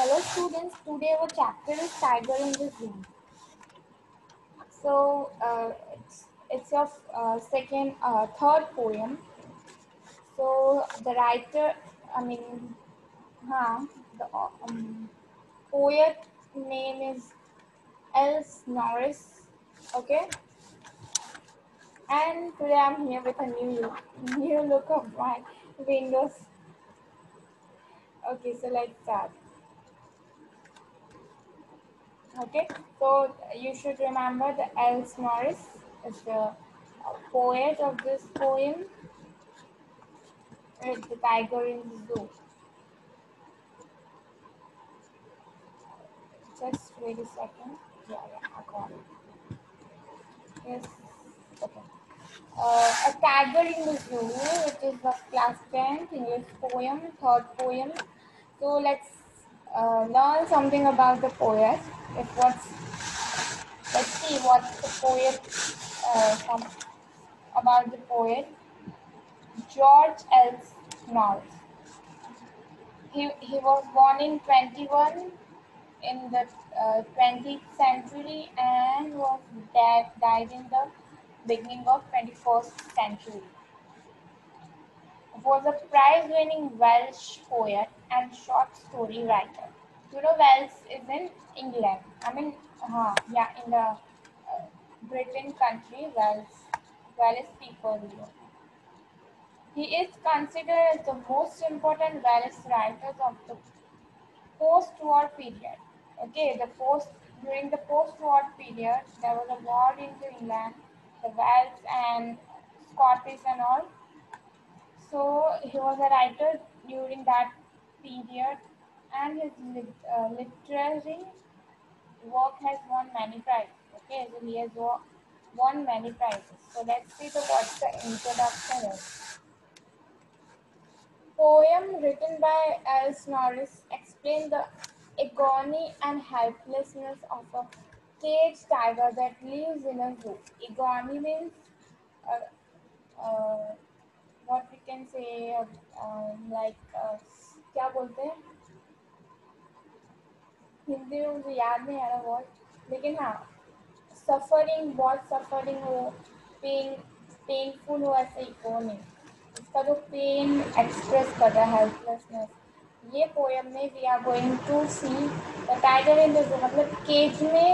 Hello students, today our chapter is Tiger in the Zoo. So it's your third poem. So the writer, I mean, the poet name is Els Norris. Okay, and today I'm here with a new look of my windows. Okay, so let's start. Okay, so you should remember the Els Norris is the poet of this poem, The Tiger in the Zoo. Just wait a second. I got it. Yes, okay. A Tiger in the Zoo, which is the class 10th English poem, third poem. So let's learn something about the poet. If what's Let's see what the poet some about the poet George Else Norris. He was born in 21 in the 20th century and died in the beginning of 21st century. He was a prize-winning Welsh poet and short story writer. You know, Wales is in England. In the Britain country, Wales people live. He is considered as the most important Welsh writers of the post-war period. Okay, during the post-war period, there was a war in England, the Welsh and Scottish and all. So he was a writer during that period, and his literary work has won many prizes. Okay, so he has won many prizes. So let's see what the introduction is. Poem written by Els Norris explains the agony and helplessness of a caged tiger that lives in a zoo. Agony means uh, uh, what we can say क्या बोलते हैं हिंदी में मुझे याद नहीं आ रहा word लेकिन हाँ सफरिंग बहुत सफरिंग हो पेन पेनफुल हो ऐसे इकोनी इसका जो पेन एक्सप्रेस कर रहा है हेल्पलेसनेस ये पोएम में we are going to see the tiger in the zoo मतलब केज में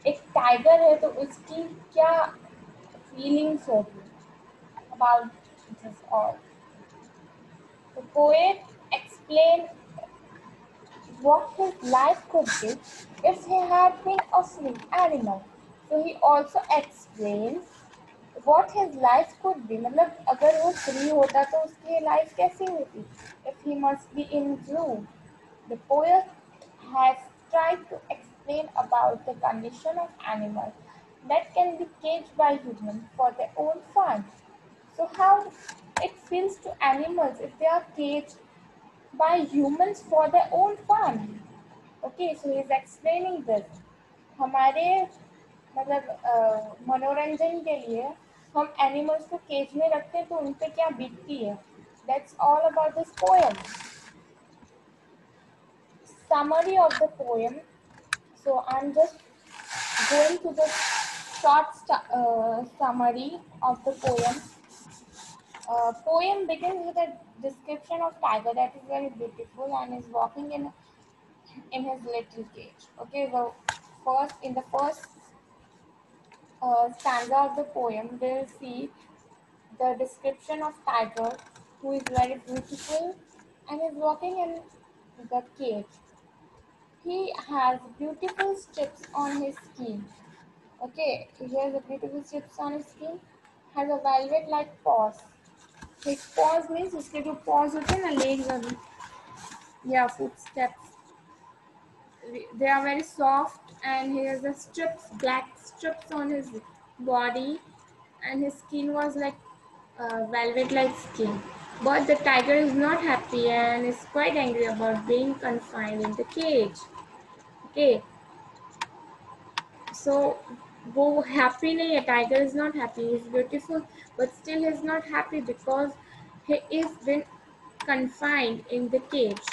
एक टाइगर है तो उसकी क्या फीलिंग्स होगी about this all the poet explain what his life could be if he had been a free animal. So he also explains what his life could be. मतलब अगर वो free होता तो उसकी life कैसी होती? If he must be in zoo. The poet has tried to explain about the condition of animals that can be caged by humans for their own fun. So how it feels to animals if they are caged by humans for their own fun. Okay, so he is explaining this. हमारे मनोरंजन के लिए हम animals को cage में रखते हैं तो उन पे क्या बीतती है. That's all about this poem. Summary of the poem. So I'm just going to the short summary of the poem. Poem begins with a description of tiger that is very beautiful and is walking in his little cage. Okay, so in the first stanza of the poem, we'll see the description of tiger who is very beautiful and is walking in the cage. He has beautiful strips on his skin. Okay, he has a beautiful strips on his skin. Has a velvet-like paws. His paws means उसके जो paws होते हैं ना legs और yeah footsteps. They are very soft and he has the black strips on his body and his skin was like velvet like skin. But the tiger is not happy and is quite angry about being confined in the cage. Okay, so वो happy नहीं है, tiger is not happy, he is beautiful but still he is not happy because he is been confined in the cage.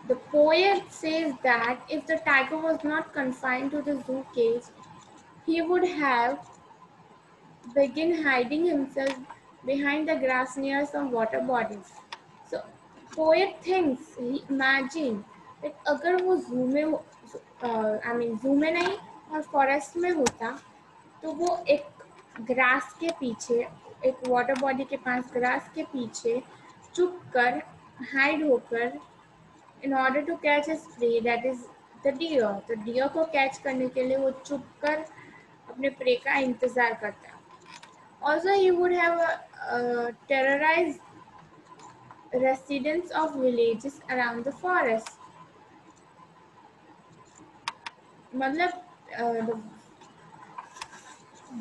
The poet says that if the tiger was not confined to the zoo cage, he would have begun hiding himself behind the grass near some water bodies. So, poet thinks, he imagine that अगर वो zoo में zoo में नहीं और forest में होता, तो वो एक ग्रास के पीछे, एक वाटर बॉडी के पास ग्रास के पीछे चुप कर, हाइड होकर, in order to catch his prey, that is the deer, तो डियर को कैच करने के लिए वो चुप कर अपने प्रे का इंतजार करता है. Also, he would have terrorized residents of villages around the forest. मतलब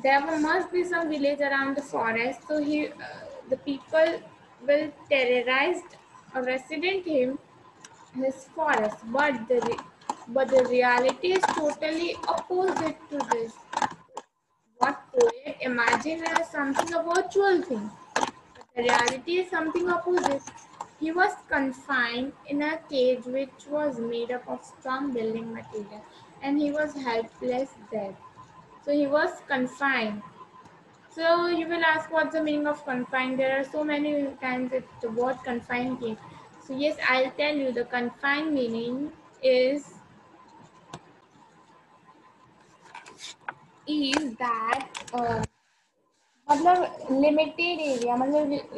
there must be some village around the forest, so the people will terrorize a resident him his forest, but the reality is totally opposite to this. What poet imagine as something a virtual thing, but the reality is something opposite. He was confined in a cage which was made up of strong building material, and he was helpless there. So he was confined. So you will ask what's the meaning of confined? There are so many times that the word confined came. So yes, I'll tell you the confined meaning is that मतलब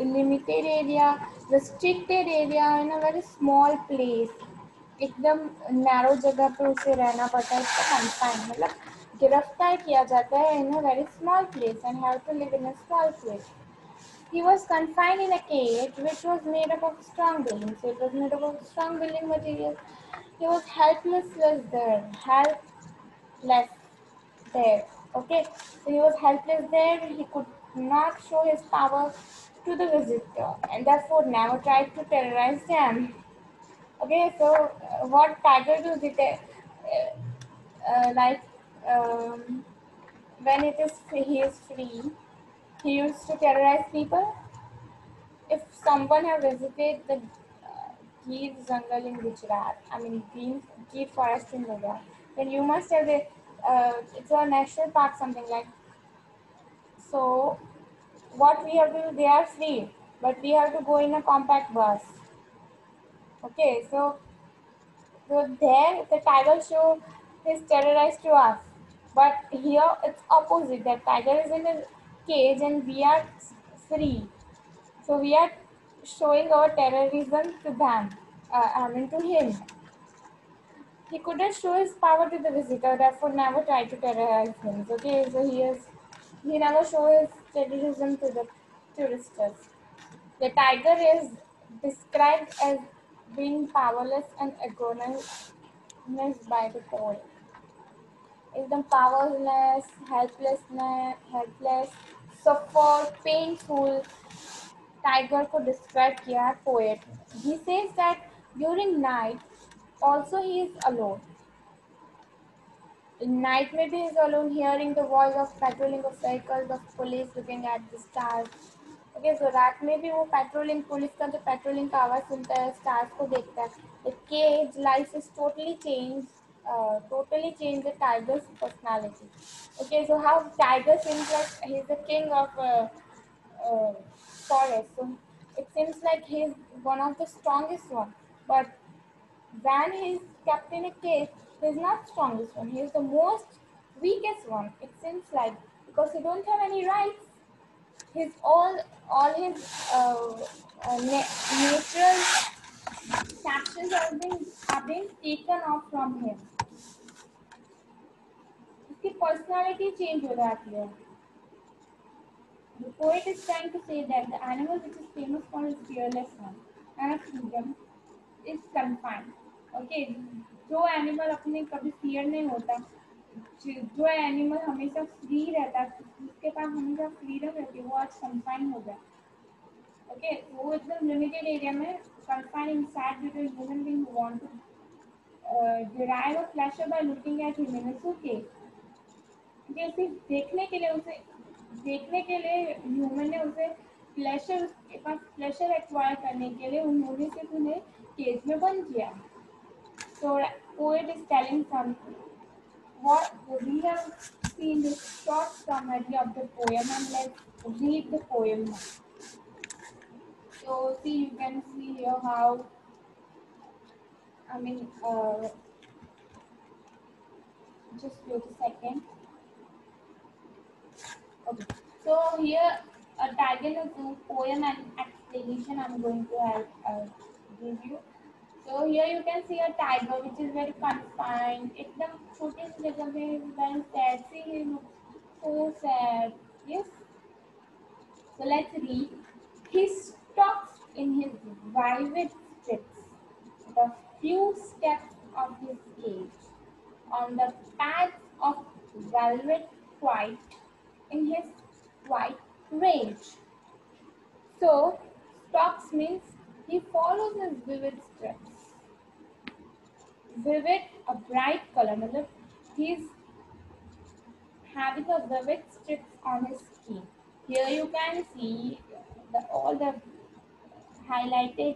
limited area, restricted area in a very small place, एकदम narrow जगह पे उसे रहना पड़ता है, इसको confine मतलब गिरफ्तार किया जाता है in a very small place and have to live in a small place. He was confined in a cage which was made up of strong building. So it was made up of strong building material. He was helpless there. Helpless there. Okay. So he was helpless there. He could not show his power to the visitor and therefore never tried to terrorize them. Okay. So what tiger do they like when it is free, he is free. He used to terrorize people. If someone have visited the Gir jungle in Gujarat, I mean Gir forest in Gujarat, then you must have it's a national park, something like. So what we have to do, they are free, but we have to go in a compact bus. Okay, so there the tiger show is terrorized to us, but here it's opposite. That tiger is in a cage and we are free. So we are showing our terrorism to them, to him. He couldn't show his power to the visitor, therefore never tried to terrorize him. Okay, so he never showed his terrorism to the tourists. The tiger is described as being powerless and agonized by the poet. एकदम powerless, helpless, suffer, painful, tiger को describe किया है poet. He says that during night also he is alone. In night maybe he is alone, hearing the voice of patrolling of vehicles of police looking at the stars. Okay, so रात में भी वो patrolling police का जो patrolling का आवाज सुनता है, स्टार्स को देखता है. The cage life is totally changed the tiger's personality. Okay, so how tiger seems like he's the king of uh, forest. So it seems like he's one of the strongest one. But when he's kept in a cage, he's not strongest one. He's the most weakest one. It seems like because he don't have any rights. His all his natural captions are being taken off from him. उसकी personality change हो जाती है. The poet is trying to say that the animal which is famous for its fearlessness and freedom is confined. Okay, जो animal अपने कभी fear नहीं होता, जो एनिमल हमेशा फ्री रहता है, जिसके पास हमेशा फ्रीडम रहती है, वो आज कंफाइन हो गया. ओके, वो एकदम लिमिटेड एरिया में confine inside due to human being who want to derive a pleasure by looking at him in a suitcase. उसे देखने के लिए ह्यूमन ने उसे प्लेशर, उसके पास प्लेशर एक्वायर करने के लिए उन्होंने सिर्फ उन्हें केज में बंद किया. So poet is telling something. What we have seen this short summary of the poem, and let's read the poem now. So see, you can see here how, I mean, just wait a second. Okay. So here a tiger in a zoo poem and explanation I'm going to help give you. So here you can see a tiger which is very confined. एकदम छोटे से जगह में is very sad. See, he looks so sad. Yes. So let's read. He stops in his velvet strips, the few steps of his cage, on the pads of velvet quiet, in his quiet rage. So, stops means he follows his vivid strips. Vivid, a bright color. मतलब he's having a vivid strips on his skin. Here you can see all the highlighted.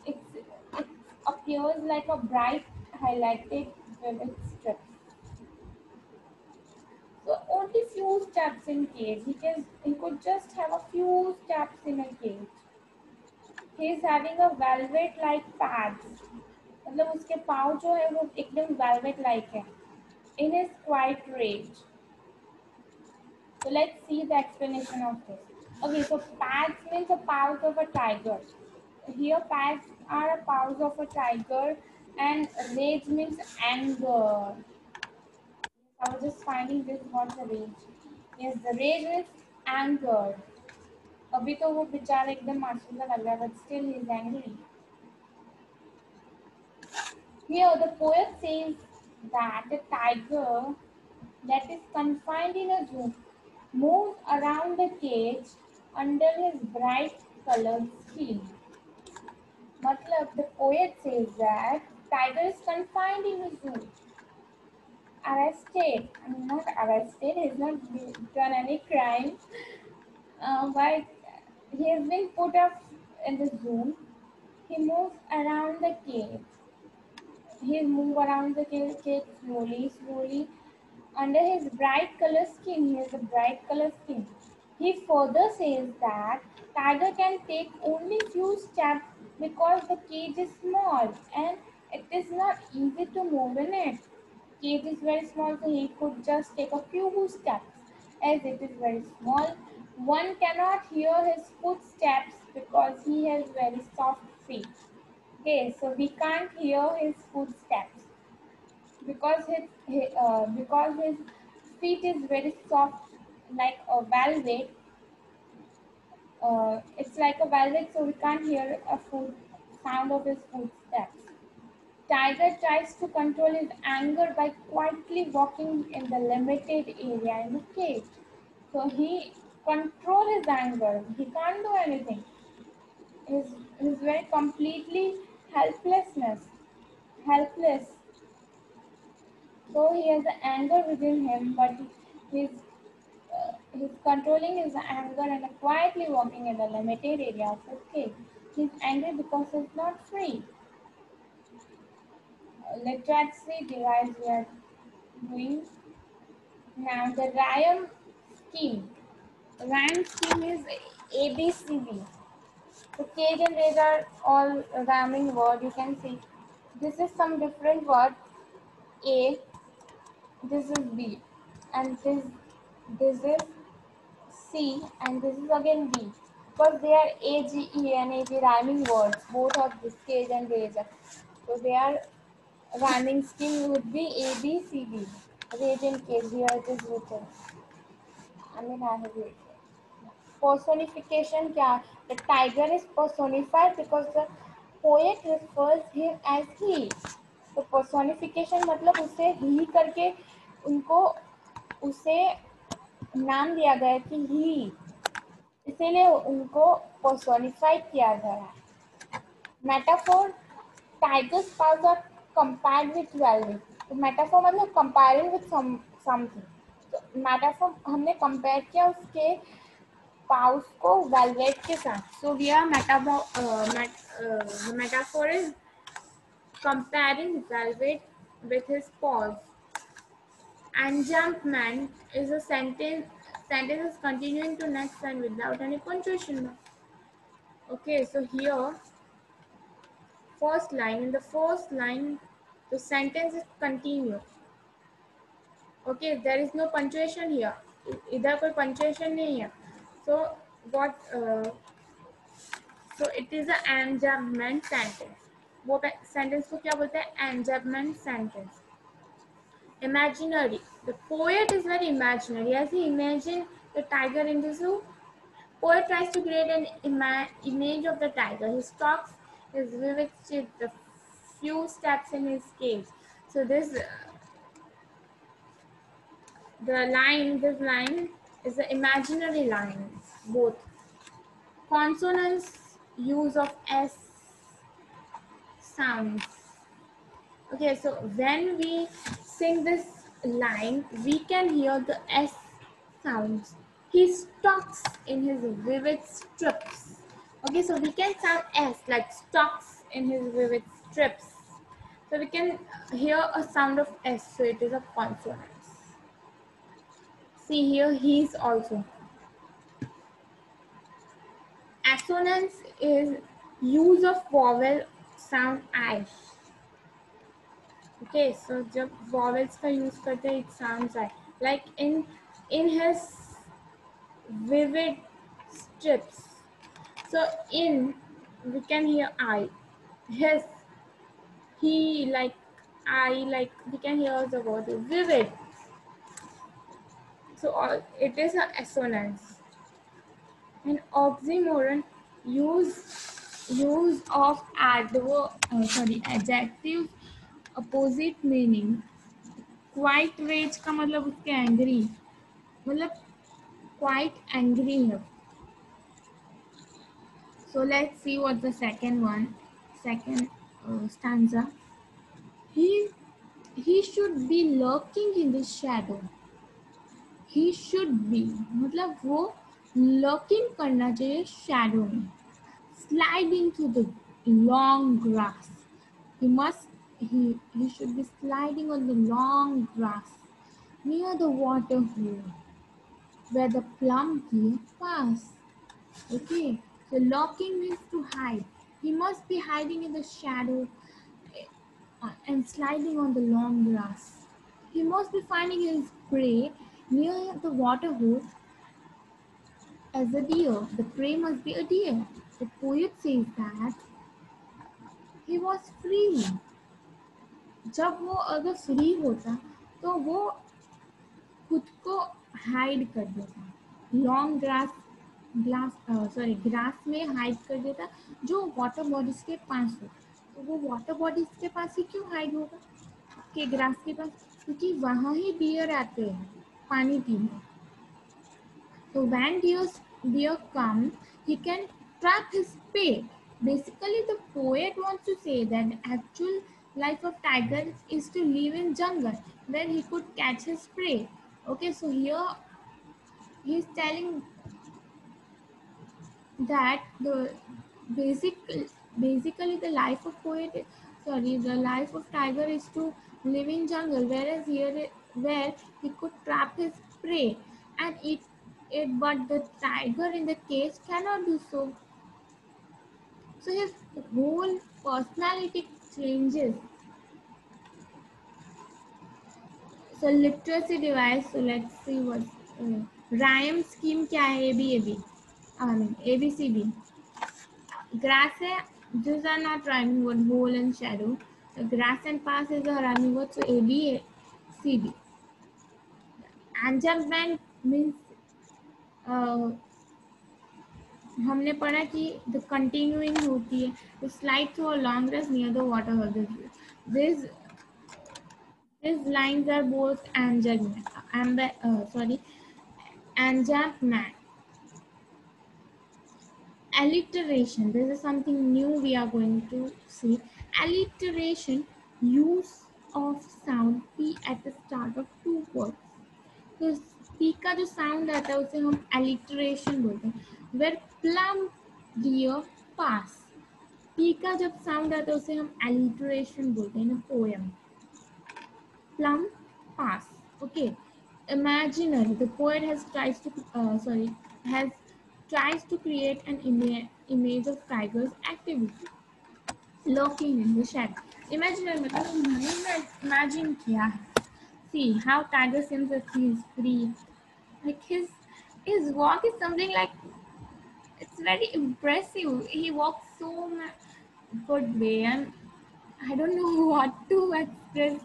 It appears like a bright highlighted vivid strips. So only few steps in cage. He could just have a few steps in a cage. He is having a velvet like pads. मतलब उसके पाँव जो है वो एकदम velvet like है. In his quiet rage. So let's see the explanation of this. Okay, so pads means the paws of a tiger. Here pads are paws of a tiger, and rage means anger. I was just finding this what's the rage. Yes, the rage means anger. अभी तो वो बेचारा एकदम मासूम सा लग रहा है, but still he is angry. Here the poet says that a tiger that is confined in a zoo moves around the cage under his bright colored skin. Matlab, the poet says that tiger is confined in a zoo, arrested. I mean, not arrested. He has not done any crime, but he has been put up in the zoo. He moves around the cage. He moves around the cage slowly, slowly. Under his bright color skin, he has a bright color skin. He further says that tiger can take only few steps because the cage is small and it is not easy to move in it. Cage is very small, so he could just take a few steps. As it is very small, one cannot hear his footsteps because he has very soft feet. Okay, so we can't hear his footsteps because his feet is very soft, like a velvet. It's like a velvet, so we can't hear a foot sound of his footsteps. Tiger tries to control his anger by quietly walking in the limited area in the cage. So he control his anger. He can't do anything. He's very completely helpless. So he has anger within him, but he's controlling his anger and quietly walking in the limited area of his cage. He's angry because he's not free. Let's see the rise we are doing. Now the scheme. Rhyme scheme is ABCD. So cage and rage are all rhyming word. You can see this is some different word. A, this is B, and this is C, and this is again B. Because they are A, G, E, and A, G rhyming words. Both of this cage and rage. So their rhyming scheme would be A, B, C, D. Rage and cage. Here it is written. I mean, I have written. Personification क्या? The tiger is personified because the poet refers him as he. तो personification मतलब उसे he करके उनको उसे नाम दिया गया कि he, इसीलिए उनको personified किया गया है. Metaphor, tiger's paws are compared with velvet. तो metaphor मतलब comparing with something. तो metaphor हमने compare किया उसके पाउस को वेलवेट के साथ. So we are metaphor is comparing velvet with his paws. Enjambment is a sentence is continuing to next line without any punctuation mark. Okay, so here first line, in the first line the sentence is continuous. Okay, there is no punctuation here, इधर कोई punctuation नहीं है. So what so it is an enjambment sentence. वो sentence को क्या बोलते हैं? Enjambment sentence. Imaginary. The poet is very imaginary. As he imagined the tiger in the zoo, poet tries to create an image of the tiger. He stalks his vivid with the few steps in his cage. So this this line is the imaginary line. Both consonants, use of S sounds. Okay, so when we sing this line, we can hear the S sounds. He stalks in his vivid strips. Okay, so we can sound S like stalks in his vivid strips. So we can hear a sound of S, so it is a consonant. See here, he's also. Assonance is use of vowel sound I. Okay, so जब vowels का use करते हैं, it sounds like in his vivid strips. So in we can hear I, his, he, like I, like we can hear the word vivid. So it is an assonance. And oxymoron, use of adjectives opposite meaning. Quite rage का मतलब उसके angry, मतलब quite angry है. So let's see what the second stanza. He should be lurking in the shadow. He should be मतलब वो lurking करना चाहिए shadow में. Sliding through the long grass. He should be sliding on the long grass near the water hole where the plum deer pass. Okay, so lurking means to hide. He must be hiding in the shadow and sliding on the long grass. He must be finding his prey near the water hole as a deer. The prey must be a deer. The poet says that he was free. जब वो अगर free होता तो वो खुद को hide कर देता, लॉन्ग ग्रास में हाइड कर देता जो वाटर बॉडीज के पास हो. तो वो वाटर बॉडीज के पास ही क्यों हाइड होगा कि ग्रास के पास? क्योंकि वहाँ ही डियर आते हैं पानी पीने. तो when deer come, he can trap his prey. Basically, the poet wants to say that the actual life of tiger is to live in jungle where he could catch his prey. Okay, so here he is telling that basically the life of the life of tiger is to live in jungle, whereas here where he could trap his prey and eat it, but the tiger in the cage cannot do so. So his whole personality changes. So literacy device. So let's see what rhyme scheme क्या है. ABCD. Grass है. These are not rhyming word. Hole and shadow. The grass and pass is a rhyming word. So ABCD. Enjambment means हमने पढ़ा कि the continuing होती है. To slide through a long grass near the water hole. These lines are both enjambment. Alliteration. This is something new we are going to see. Alliteration, use of sound P at the start of two words. तो P का जो sound आता है उसे हम alliteration बोलते हैं. Where plum deer pass. P का जब साउंड आता है उसे हम एलिटरेशन बोलते हैं, poem. Plum, pass. Okay. Imaginary. The poet has tries to create an image of tigers activity lurking in the shadow. Imaginary मतलब उन्होंने imagine किया है. See how tiger seems as he is free. Like his walk is something like, it's very impressive. He walks so good way, and I don't know what to express.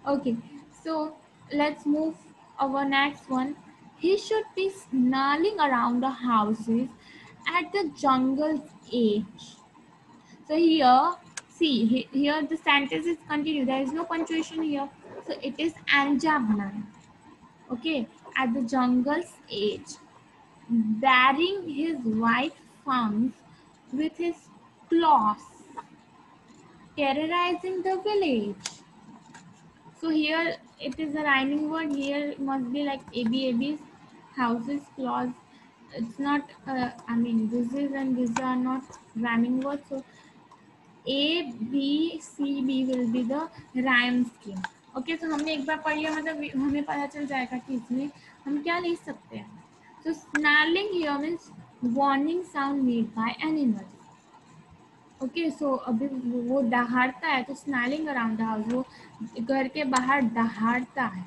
Okay, so let's move our next one. He should be snarling around the houses at the jungle's edge. So here, see, here the sentence is continued. There is no punctuation here. So it is Anjabnan. Okay, at the jungle's edge, bearing his white fangs with his claws, terrorizing the village. So here it is a rhyming word. Here must be like AB's houses, clause. It's not. I mean, this is and these are not rhyming words. So A B C B will be the rhyme scheme. Okay, so हमने एक बार पढ़ लिया, मतलब हमें पता चल जाएगा कि इसमें हम क्या लिख सकते हैं. So snarling here means warning sound made by animals. Okay, so अभी वो दहाड़ता है तो स्नैलिंग अराउंड द हाउस, वो घर के बाहर दहाड़ता है.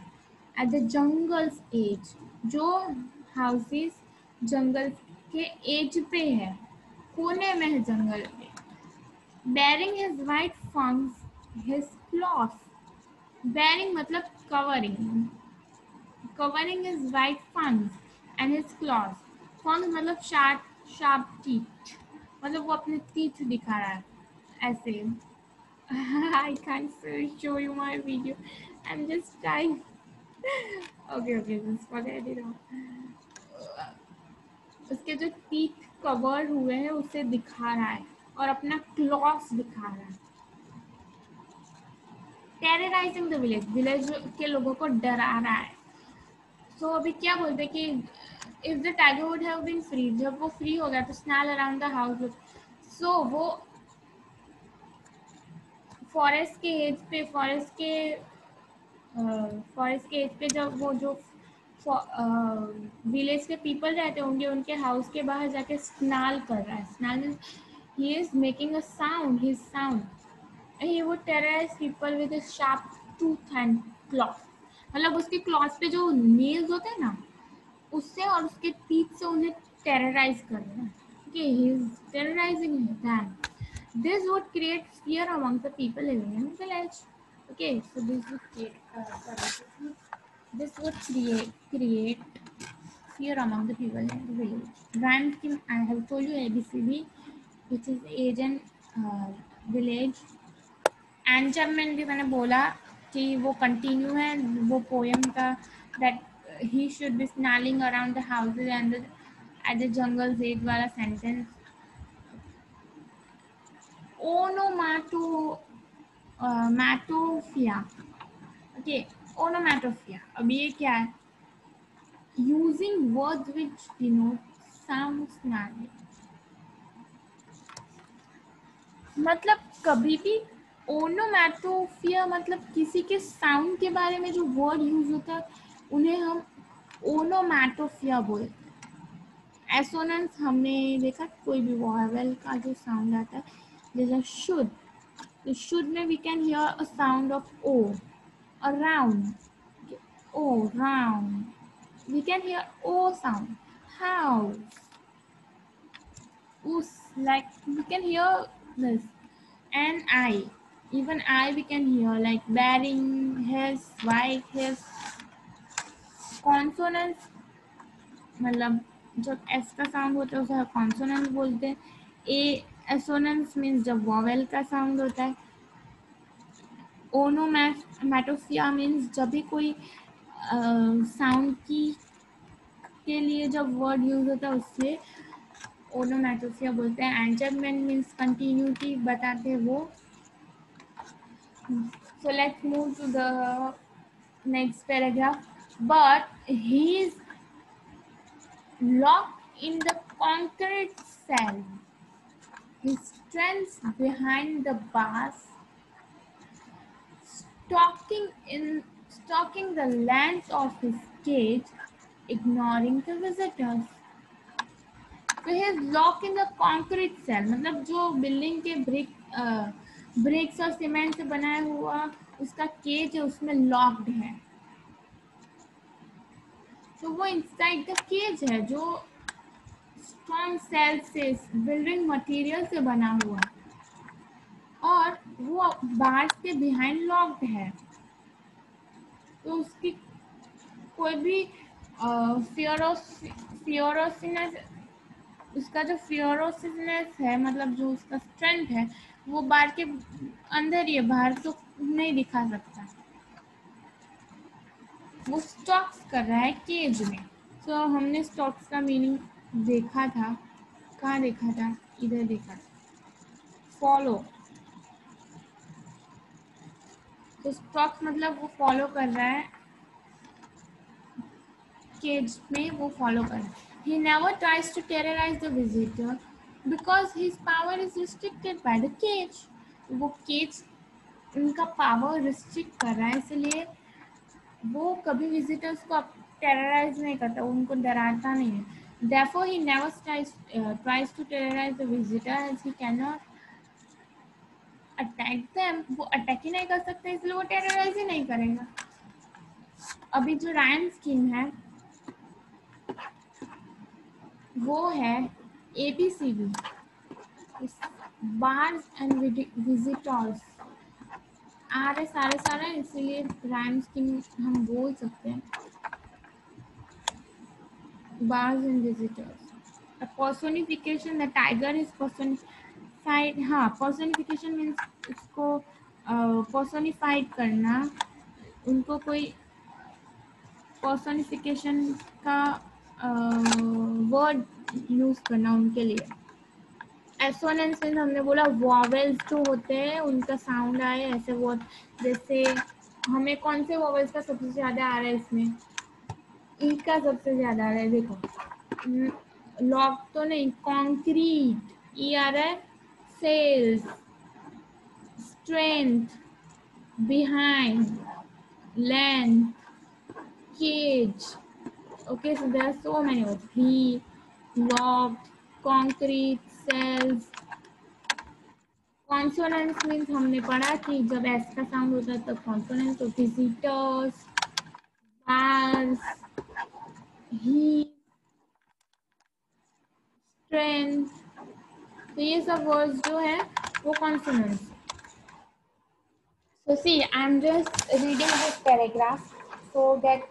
एट द जंगल्स एज, जो हाउसेस जंगल के एज पे है, कोने में है जंगल के. Baring his white fangs his cloth. Baring मतलब covering, covering his white fangs and his cloth. Fangs मतलब शार्प टीथ, मतलब वो अपने टीथ दिखा रहा है ऐसे. I can't show you my video. I'm just trying. Okay, just forget it all. उसके जो टीथ कवर हुए हैं उसे दिखा रहा है और अपना क्लॉस दिखा रहा है. टेरराइजिंग द विलेज, विलेज के लोगों को डरा रहा है. सो अभी क्या बोलते हैं कि if the tiger would have been free, जब वो फ्री हो गया तो snarl around the house. So वो फॉरेस्ट के एज पे, फॉरेस्ट के एज पे जब वो जो विलेज के पीपल रहते होंगे उनके हाउस के बाहर जाके स्नाल कर रहा है. Snarl means he is making a sound, his sound. He would terrorize people with his sharp tooth and cloth. मतलब उसके क्लॉथ पे जो नेल्स होते हैं ना, उससे और उसके टीथ से उन्हें टेरराइज कर रहा है. Okay, he is terrorising them. This would create fear among the people living in the village. Okay, so this would create fear among the people in the village. Rhyme scheme, I have told you ABCD, which is age and village. Enchantment भी मैंने बोला कि वो continue है वो poem का. that he should be snarling around the houses and at the jungle's edge वाला sentence. Onomatopoeia. Okay, onomatopoeia. अब ये क्या है? Using words which denote sound snarling. मतलब कभी भी ओनोमैटोफिया मतलब किसी के साउंड के बारे में जो वर्ड यूज होता है उन्हें हम ओनोमैटोफिया बोलते हैं. एसोनेंस हमने देखा, कोई भी वॉवेल का जो साउंड आता है, जैसे शुड. तो शुड में we can hear a sound of O. Around, oh, round. We can hear O sound. House. Us, like we can hear this. And I. Even I we can hear like bearing, his, white, his. Consonants, मतलब जब S का sound होता है उसे consonant बोलते हैं. ए assonance means जब vowel का साउंड होता है. ओनोमैटोफिया मीन्स जब भी कोई साउंड की के लिए जब वर्ड यूज होता है उससे ओनोमैटोफिया बोलते हैं. एंचरमेंट मीन्स कंटिन्यूटी बताते हैं वो. So let's move to the next paragraph. But he is locked in the concrete cell. He stands behind the bars, stalking stalking the length of his cage, ignoring the visitors. So he is locked in the concrete cell, मतलब जो building के BRICS और cement से बनाया हुआ उसका cage है, उसमें लॉक्ड है. तो वो इनसाइड द केज है जो स्ट्रॉन्ग सेल से, बिल्डिंग मटेरियल से बना हुआ है, और वो बार्स के बिहाइंड लॉक्ड है. तो उसकी कोई भी फियरोसिनेस, उसका जो फियरोसिनेस है, मतलब जो उसका स्ट्रेंथ है, वो बार के अंदर ही है, बाहर तो नहीं दिखा सकता. वो स्टॉक्स कर रहा है केज में. तो हमने स्टॉक्स का मीनिंग देखा था. कहाँ देखा था? इधर देखा था, फॉलो. तो स्टॉक्स मतलब वो फॉलो कर रहा है, केज में वो फॉलो कर रहा है. He never tries to terrorize the visitor because his power is restricted by the cage. वो केज उनका पावर रिस्ट्रिक्ट कर रहा है, इसलिए वो कभी विजिटर्स को टेरराइज नहीं करता, उनको डराता नहीं है. Therefore, he never tries to terrorize the visitor as he cannot attack them. वो अटैक ही नहीं कर सकते, इसलिए वो टेरराइज ही नहीं करेगा. अभी जो रायम स्कीम है वो है ABCD, बार्स एंड विजिटर्स. सारे इसीलिए राइम स्कीम हम बोल सकते हैं. Bars and visitors. A personification, the tiger is personified. हाँ, personification means उसको personified करना, उनको कोई personification का वर्ड यूज करना उनके लिए. एसोनेंस मीन्स हमने बोला वॉवेल्स जो होते हैं उनका साउंड आए ऐसे. वो जैसे हमें कौन से वॉवेल्स का सबसे ज्यादा आ रहा है इसमें? ई का सबसे ज्यादा आ रहा है. देखो, लॉक तो नहीं, कॉन्क्रीट ई आ रहा है. Cells, strength, behind, length, cage. Okay, so there are so many words. He, locked, concrete, cells. Consonants means हमने पढ़ा कि जब एस का साउंड होता है तब कॉन्सोनेंट्स. तो विजिटर्स, बार्स, ही, स्ट्रेंथ. तो ये सब वर्ड्स जो है वो consonants. So see, I'm just reading this paragraph so that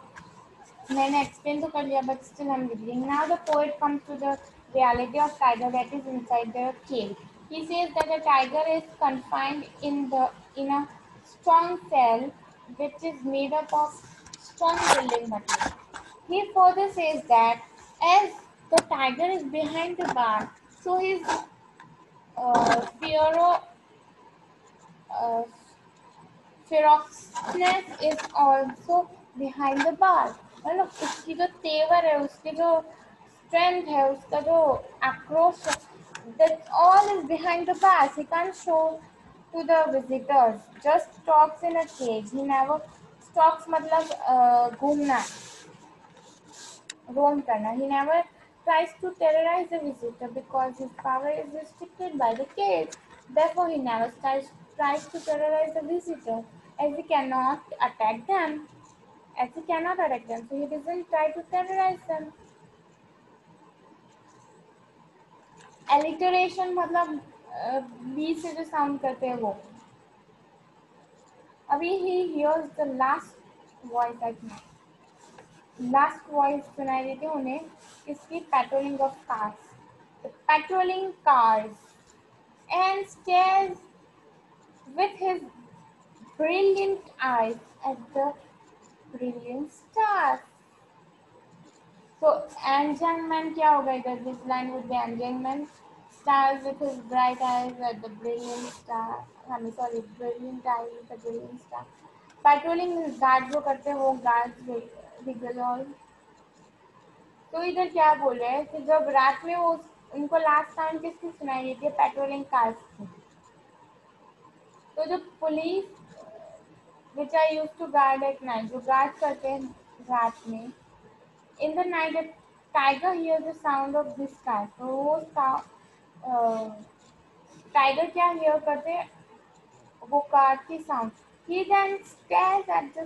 मैंने explain तो कर लिया, but still I'm reading. Now the poet comes to the reality of tiger that is inside the cave. He says that the tiger is confined in a strong cell which is made up of strong building material. He further says that as the tiger is behind the bar, so his uh, ferociousness is also behind the bar. मतलब उसकी जो तेवर है, उसकी जो strength है, उसका जो आक्रोश है, that all is behind the bars. He can't show to the visitors. Just talks in a cage. He never stalks मतलब घूमना, roam करना. He never tries to terrorize the visitor because his power is restricted by the cage. Therefore, he never tries to terrorize the visitor as he cannot attack them. So he doesn't try to terrorize them. Alliteration मतलब B से जो sound करते हैं वो. अभी he hears the last voice. I think last voice सुनाई देती है उन्हें इसकी. Patrolling of cars. Patrolling cars and stares with his brilliant eyes at the brilliant stars. So enchantment क्या होगा इधर? This line would be enchantment. Stars with his bright eyes at the brilliant star. brilliant eyes with the brilliant star. Patrolling guard जो करते हैं वो guards wiggle. तो इधर क्या बोल रहे हैं कि जब रात में वो उनको लास्ट टाइम किसकी सुनाई देती है? पेट्रोलिंग कार्स की। तो जो police which I use to guard at night, जो गार्ड करते हैं रात में, in the night tiger hear the sound of this car, तो वो टाइगर क्या हियर करते हैं? वो कार की sound. He then stares at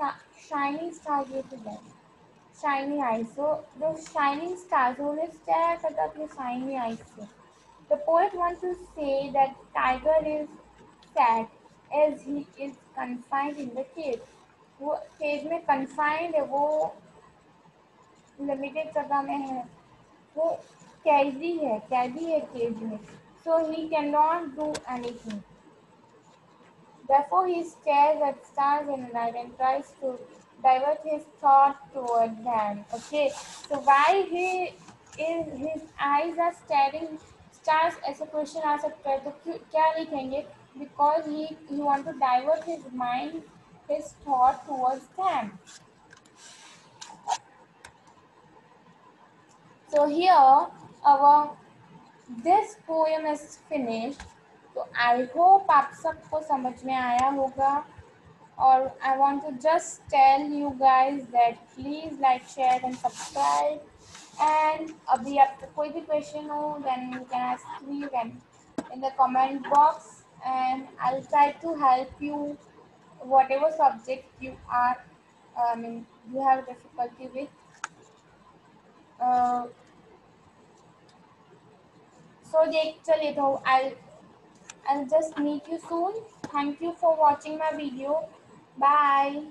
the shining star way to them, shiny eyes. So the shining stars only stare at the shiny eyes से. The poet wants to say that tiger is sad as he is confined in the cage. वो cage में confined है, वो limited जगह में है, वो कैदी है केज में. So he cannot do anything. Therefore, he stares at stars in the night and tries to divert his thought toward them. Okay, so why his eyes are staring stars? ऐसा question आ सकता है, तो क्या लिखेंगे? Because he want to divert his mind, his thought towards them. So here our this poem is finished. तो I hope आप सबको समझ में आया होगा. Or I want to just tell you guys that please like, share and subscribe. And अभी आपको कोई भी question हो, then you can ask me in the comment box, and I'll try to help you whatever subject you are, you have difficulty with. Uh, so चलिए, तो I'll just meet you soon. Thank you for watching my video. Bye.